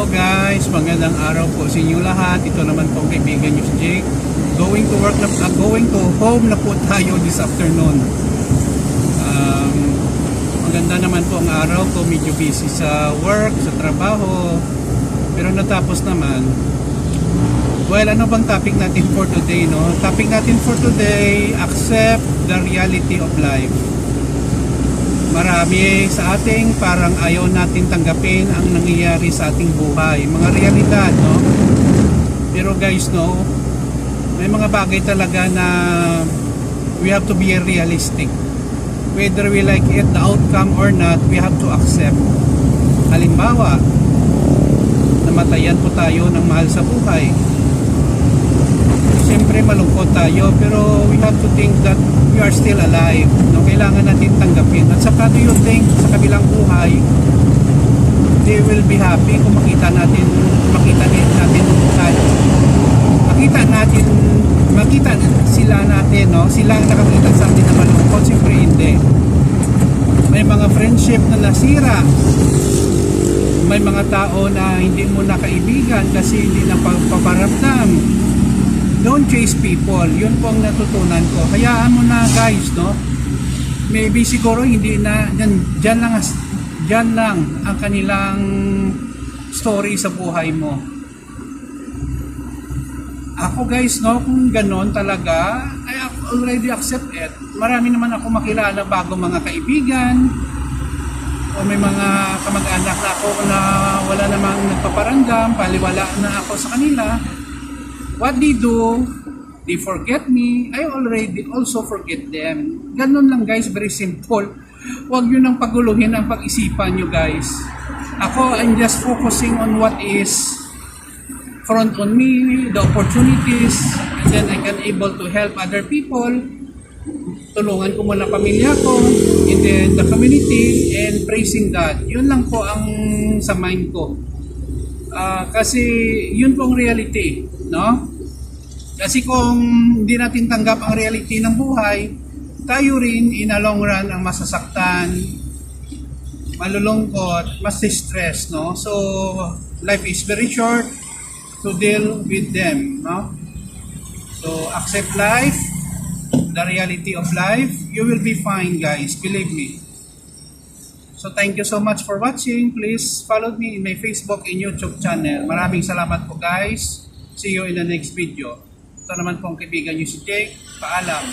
Hello guys, magandang araw po sa inyo lahat. Ito naman po ang kaibigan nyo si Jake. Going to home na po tayo this afternoon. Maganda naman po ang araw ko, medyo busy sa work, sa trabaho. Pero natapos naman. Well, ano bang topic natin for today, no? Topic natin for today, accept the reality of life. Marami sa ating parang ayaw natin tanggapin ang nangyayari sa ating buhay. Mga realidad, no? Pero guys, no, may mga bagay talaga na we have to be realistic. Whether we like it, the outcome or not, we have to accept. Halimbawa, namatayan po tayo ng mahal sa buhay. Siyempre malungkot tayo, pero we have to think that we are still alive, no? Kailangan natin tanggapin. At saka do you think sa kabilang buhay they will be happy kung makita sila natin, no? Sila ang nakakita sa atin na malungkot. Siyempre hindi. May mga friendship na nasira, may mga tao na hindi mo na kaibigan kasi hindi na paparamdam. Don't chase people. Yun po ang natutunan ko. Hayaan mo na guys, no? Maybe siguro hindi na dyan lang ang kanilang story sa buhay mo. Ako guys, no, kung ganon talaga, I already accept it. Marami naman ako makilala bago mga kaibigan o may mga kamag-anak na ako na wala namang nagpaparamdam, paliwala na ako sa kanila. What they do, they forget me, I already also forget them. Ganun lang guys, very simple. Huwag nyo nang paguluhin ang pag-isipan nyo guys. Ako, I'm just focusing on what is front on me, the opportunities, and then I can able to help other people. Tulungan ko muna pamilya ko, and then the community, and praising God. Yun lang po ang sa mind ko. Kasi yun pong reality, no? Kasi kung hindi natin tanggap ang reality ng buhay, tayo rin in a long run ang masasaktan, malulungkot, mas stress, no? So life is very short to deal with them, no? So accept life, the reality of life. You will be fine guys, believe me. So thank you so much for watching. Please follow me in my Facebook and YouTube channel. Maraming salamat po guys. See you in the next video. Ito naman pong kaibigan nyo si Jake. Paalam.